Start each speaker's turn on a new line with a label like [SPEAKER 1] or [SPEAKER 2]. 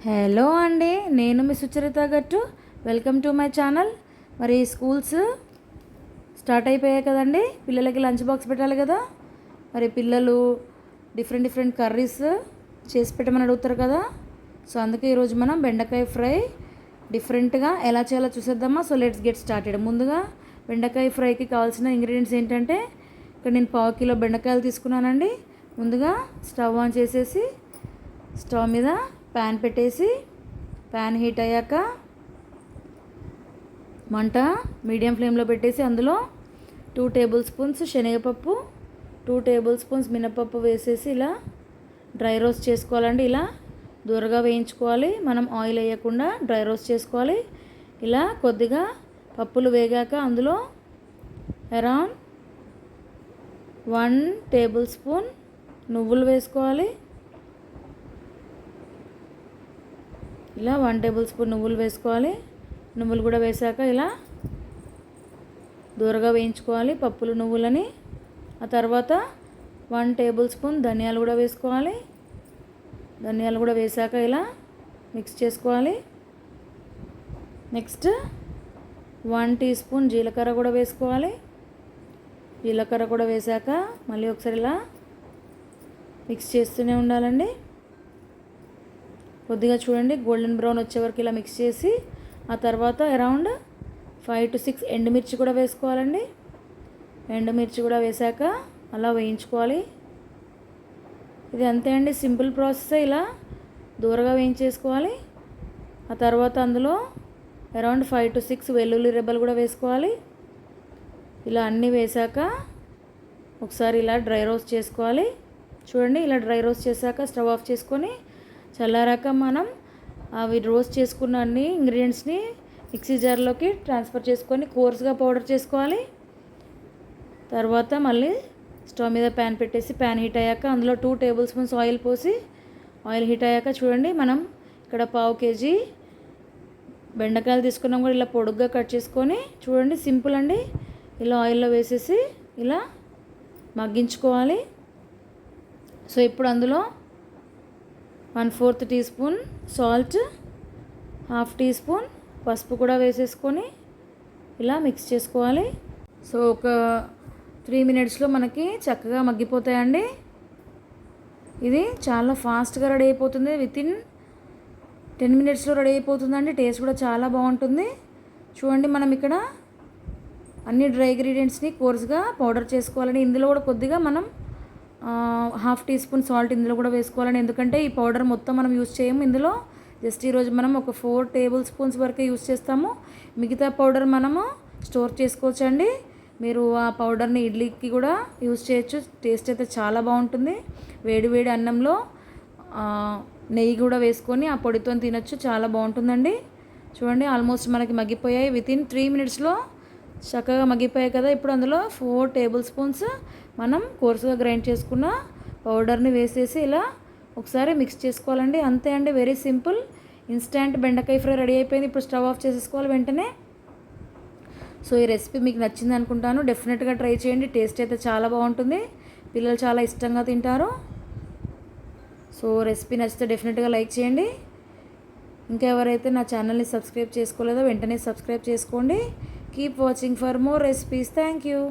[SPEAKER 1] Hello అండి, నేను మీ సుచరిత గట్టు. Welcome to my channel. మరి స్కూల్స్ స్టార్ట్ అయిపోయాయి కదండి, పిల్లలకి లంచ్ బాక్స్ పెట్టాలి కదా. మరి పిల్లలు డిఫరెంట్ కర్రీస్ చేసి పెట్టమని అడుగుతారు కదా. సో అందుకే ఈరోజు మనం బెండకాయ ఫ్రై డిఫరెంట్గా ఎలా చేయాలో చూసేద్దామా. So let's get started. ముందుగా బెండకాయ ఫ్రైకి కావాల్సిన ఇంగ్రీడియంట్స్ ఏంటంటే, ఇక్కడ నేను 1/2 కిలో బెండకాయలు తీసుకున్నానండి. ముందుగా స్టవ్ ఆన్ చేసేసి స్టవ్ మీద ప్యాన్ పెట్టేసి, ప్యాన్ హీట్ అయ్యాక మంట మీడియం ఫ్లేమ్లో పెట్టేసి అందులో 2 టేబుల్ స్పూన్స్ శనగపప్పు, 2 టేబుల్ స్పూన్స్ మినపప్పు వేసేసి ఇలా డ్రై రోస్ట్ చేసుకోవాలండి. ఇలా దూరగా వేయించుకోవాలి, మనం ఆయిల్ వేయకుండా డ్రై రోస్ట్ చేసుకోవాలి. ఇలా కొద్దిగా పప్పులు వేగాక అందులో అరౌండ్ 1 టేబుల్ స్పూన్ నువ్వులు వేసుకోవాలి. ఇలా 1 టేబుల్ స్పూన్ నువ్వులు వేసుకోవాలి. నువ్వులు కూడా వేసాక ఇలా దూరగా వేయించుకోవాలి పప్పులు నువ్వులని. ఆ తర్వాత 1 టేబుల్ స్పూన్ ధనియాలు కూడా వేసుకోవాలి. ధనియాలు కూడా వేసాక ఇలా మిక్స్ చేసుకోవాలి. నెక్స్ట్ 1 టీ స్పూన్ జీలకర్ర కూడా వేసుకోవాలి. జీలకర్ర కూడా వేసాక మళ్ళీ ఒకసారి ఇలా మిక్స్ చేస్తూనే ఉండాలండి. కొద్దిగా చూడండి గోల్డెన్ బ్రౌన్ వచ్చే వరకు ఇలా మిక్స్ చేసి, ఆ తర్వాత అరౌండ్ 5 to 6 ఎండుమిర్చి కూడా వేసుకోవాలండి. ఎండుమిర్చి కూడా వేసాక అలా వేయించుకోవాలి. ఇది అంతే అండి, సింపుల్ ప్రాసెస్. ఇలా దూరగా వేయించేసుకోవాలి. ఆ తర్వాత అందులో అరౌండ్ 5 to 6 వెల్లుల్లి రెబ్బలు కూడా వేసుకోవాలి. ఇలా అన్నీ వేసాక ఒకసారి ఇలా డ్రై రోస్ట్ చేసుకోవాలి. చూడండి, ఇలా డ్రై రోస్ట్ చేశాక స్టవ్ ఆఫ్ చేసుకొని చల్లారాక మనం అవి రోస్ట్ చేసుకున్న అన్ని ఇంగ్రీడియంట్స్ని మిక్సీ జార్లోకి ట్రాన్స్ఫర్ చేసుకొని కోర్స్గా పౌడర్ చేసుకోవాలి. తర్వాత మళ్ళీ స్టవ్ మీద ప్యాన్ పెట్టేసి, ప్యాన్ హీట్ అయ్యాక అందులో 2 టేబుల్ స్పూన్స్ ఆయిల్ పోసి, ఆయిల్ హీట్ అయ్యాక చూడండి, మనం ఇక్కడ 1/2 కేజీ బెండకాయలు తీసుకున్నాం కూడా. ఇలా పొడుగ్గా కట్ చేసుకొని చూడండి, సింపుల్ అండి. ఇలా ఆయిల్లో వేసేసి ఇలా మగ్గించుకోవాలి. సో ఇప్పుడు అందులో 1/4 teaspoon salt, 1/2 teaspoon పసుపు కూడా వేసేసుకొని ఇలా మిక్స్ చేసుకోవాలి. సో ఒక 3 మినిట్స్లో మనకి చక్కగా మగ్గిపోతాయండి. ఇది చాలా ఫాస్ట్గా రెడీ అయిపోతుంది. వితిన్ 10 మినిట్స్లో రెడీ అయిపోతుందండి. టేస్ట్ కూడా చాలా బాగుంటుంది. చూడండి, మనం ఇక్కడ అన్ని డ్రై ఇంగ్రీడియంట్స్ని కోర్స్గా పౌడర్ చేసుకోవాలని. ఇందులో కూడా కొద్దిగా మనం 1/2 టీ స్పూన్ సాల్ట్ ఇందులో కూడా వేసుకోవాలని. ఎందుకంటే ఈ పౌడర్ మొత్తం మనం యూజ్ చేయము ఇందులో. జస్ట్ ఈరోజు మనం ఒక 4 టేబుల్ స్పూన్స్ వరకే యూజ్ చేస్తాము. మిగతా పౌడర్ మనము స్టోర్ చేసుకోవచ్చండి. మీరు ఆ పౌడర్ని ఇడ్లీకి కూడా యూజ్ చేయొచ్చు. టేస్ట్ అయితే చాలా బాగుంటుంది. వేడి వేడి అన్నంలో నెయ్యి కూడా వేసుకొని ఆ పొడితో తినొచ్చు, చాలా బాగుంటుందండి. చూడండి, ఆల్మోస్ట్ మనకి మగ్గిపోయాయి. వితిన్ 3 మినిట్స్లో చక్కగా మగ్గిపోయాయి కదా. ఇప్పుడు అందులో 4 టేబుల్ స్పూన్స్ మనం కోర్సుగా గ్రైండ్ చేసుకున్న పౌడర్ని వేసేసి ఇలా ఒకసారి మిక్స్ చేసుకోవాలండి. అంతే అండి, వెరీ సింపుల్. ఇన్స్టెంట్ బెండకాయ ఫ్రై రెడీ అయిపోయింది. ఇప్పుడు స్టవ్ ఆఫ్ చేసేసుకోవాలి వెంటనే. సో ఈ రెసిపీ మీకు నచ్చింది అనుకుంటాను. డెఫినెట్గా ట్రై చేయండి. టేస్ట్ అయితే చాలా బాగుంటుంది. పిల్లలు చాలా ఇష్టంగా తింటారు. సో రెసిపీ నచ్చితే డెఫినెట్గా లైక్ చేయండి. ఇంకా ఎవరైతే నా ఛానల్ని సబ్స్క్రైబ్ చేసుకోలేదో వెంటనే సబ్స్క్రైబ్ చేసుకోండి. Keep watching for more recipes. Thank you.